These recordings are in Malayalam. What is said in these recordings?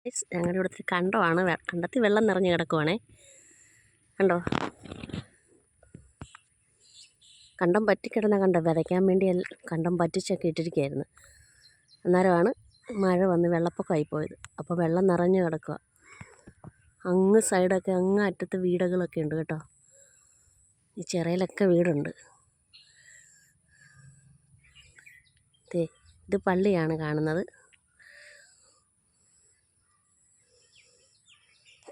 ഗയ്സ്, ഞങ്ങളുടെ ഇവിടുത്തെ കണ്ടമാണ്. കണ്ടത്തിൽ വെള്ളം നിറഞ്ഞ് കിടക്കുവാണേ. കണ്ടോ, കണ്ടം പറ്റിക്കിടന്ന കണ്ടം വിതയ്ക്കാൻ വേണ്ടി കണ്ടം പറ്റിച്ചൊക്കെ ഇട്ടിരിക്കുകയായിരുന്നു. അന്നേരമാണ് മഴ വന്ന് വെള്ളപ്പൊക്കമായി പോയത്. അപ്പോൾ വെള്ളം നിറഞ്ഞ് കിടക്കുക. അങ്ങ് സൈഡൊക്കെ അങ്ങ് അറ്റത്ത് വീടുകളൊക്കെ ഉണ്ട് കേട്ടോ. ഈ ചിറയിലൊക്കെ വീടുണ്ട്. ഇത് പള്ളിയാണ് കാണുന്നത്.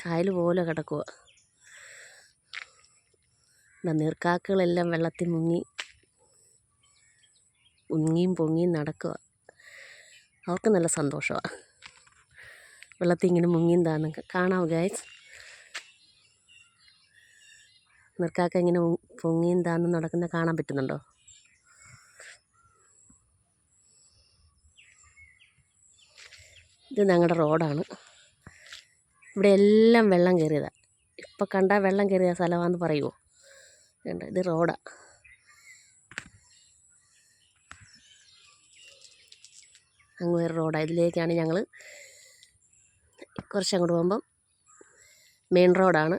കായൽ പോലെ കിടക്കുക. നീർക്കാക്കകളെല്ലാം വെള്ളത്തിൽ മുങ്ങിയും പൊങ്ങിയും നടക്കുക. അവർക്ക് നല്ല സന്തോഷമാണ് വെള്ളത്തിൽ ഇങ്ങനെ മുങ്ങിയും താന്നൊക്കെ. കാണാമോ ഗൈസ്? നീർക്കാക്ക ഇങ്ങനെ പൊങ്ങിയും താന്നും നടക്കുന്ന കാണാൻ പറ്റുന്നുണ്ടോ? ഇത് ഞങ്ങളുടെ റോഡാണ്. ഇവിടെ എല്ലാം വെള്ളം കയറിയതാണ്. ഇപ്പോൾ കണ്ടാൽ വെള്ളം കയറിയ സ്ഥലമാണെന്ന് പറയുമോ? ഇത് റോഡാണ്. അങ്ങ് വേറെ റോഡാണ്. ഇതിലേക്കാണ് ഞങ്ങൾ കുറച്ചങ്ങോട്ട് പോകുമ്പം മെയിൻ റോഡാണ്.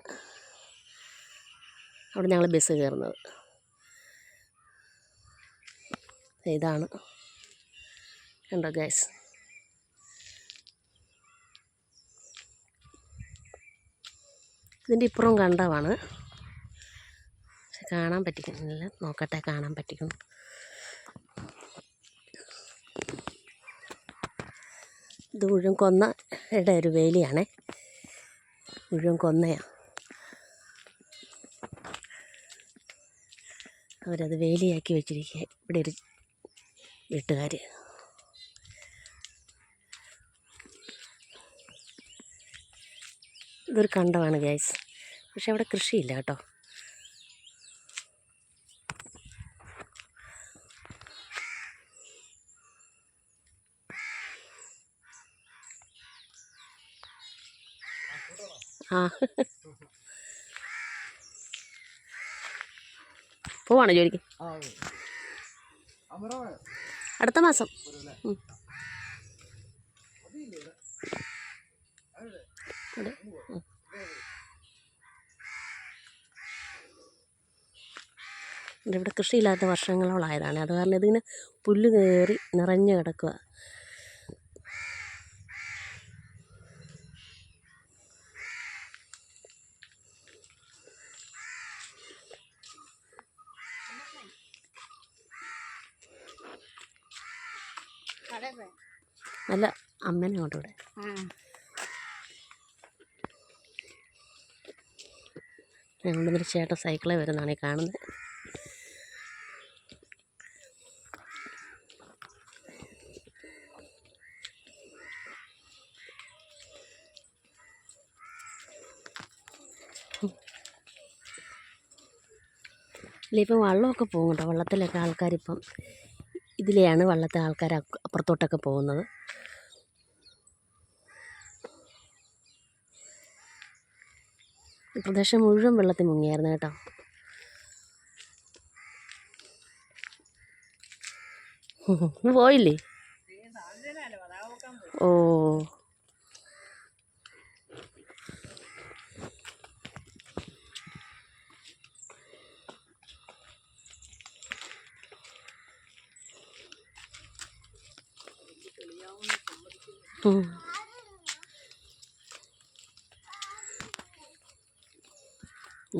അവിടെ ഞങ്ങൾ ബസ് കയറുന്നത്. ഇതാണ് കണ്ടോ ഗൈസ്? ഇതിൻ്റെ ഇപ്പുറം കണ്ടമാണ്. പക്ഷെ കാണാൻ പറ്റിക്കുന്നില്ല. നോക്കട്ടെ, കാണാൻ പറ്റിക്കുന്നു. ഇത് മുഴുവൻ കൊന്നയുടെ ഒരു വേലിയാണേ. മുഴുവൻ കൊന്നയാണ്. അവരത് വേലിയാക്കി വെച്ചിരിക്കുക. ഇവിടെ ഒരു വീട്ടുകാർ. ഇതൊരു കണ്ടമാണ് ഗൈസ്. പക്ഷെ അവിടെ കൃഷിയില്ല കേട്ടോ. ആ, പോവാണോ ജോലിക്ക്? അടുത്ത മാസം. ഇവിടെ കൃഷിയില്ലാത്ത വർഷങ്ങളോളായതാണ്. അത് കാരണം ഇതിങ്ങനെ പുല്ല് കയറി നിറഞ്ഞു കിടക്കുക. അല്ല, അമ്മേനെ അങ്ങോട്ട് ഇവിടെ. ഞങ്ങളുടെ ചേട്ടൻ സൈക്കിളെ വരുന്നതാണ് ഈ കാണുന്നത്. ഇതിലിപ്പം വള്ളമൊക്കെ പോകും കേട്ടോ. വള്ളത്തിലൊക്കെ ആൾക്കാരിപ്പം ഇതിലെയാണ് വള്ളത്തെ ആൾക്കാർ അപ്പുറത്തോട്ടൊക്കെ പോകുന്നത്. ഈ പ്രദേശം മുഴുവൻ വെള്ളത്തിൽ മുങ്ങിയായിരുന്നു കേട്ടോ. പോയില്ലേ? ഓ,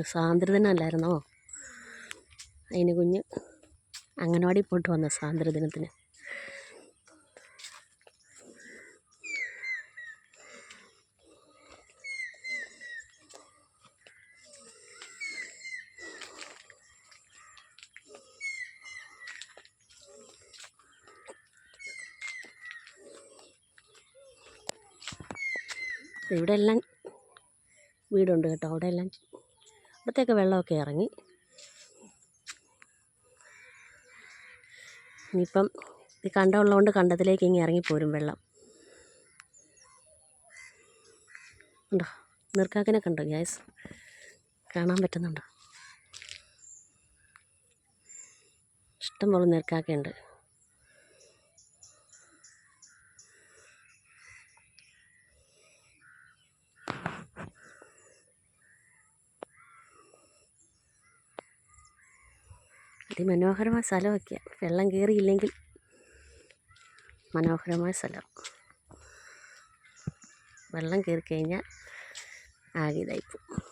സ്വാതന്ത്ര്യദിനമല്ലായിരുന്നോ? അതിന് കുഞ്ഞ് അംഗനവാടി പോയിട്ട് വന്ന സ്വാതന്ത്ര്യദിനത്തിന്. ഇവിടെ എല്ലാം വീടുണ്ട് കേട്ടോ. അവിടത്തേക്ക് വെള്ളമൊക്കെ ഇറങ്ങി. ഇനിയിപ്പം ഇത് കണ്ടമുള്ളതുകൊണ്ട് കണ്ടത്തിലേക്ക് ഇങ്ങനെ ഇറങ്ങിപ്പോരും വെള്ളം. ഉണ്ടോ? നീർക്കാക്കിനെ കണ്ടോ ഗ്യാസ്? കാണാൻ പറ്റുന്നുണ്ടോ? ഇഷ്ടംപോലെ നീർക്കാക്കയുണ്ട്. അതിമനോഹരമായ സ്ഥലമൊക്കെയാണ്. വെള്ളം കയറിയില്ലെങ്കിൽ മനോഹരമായ സ്ഥലം. വെള്ളം കയറിക്കഴിഞ്ഞാൽ ആകെ ഇതായിപ്പോവും.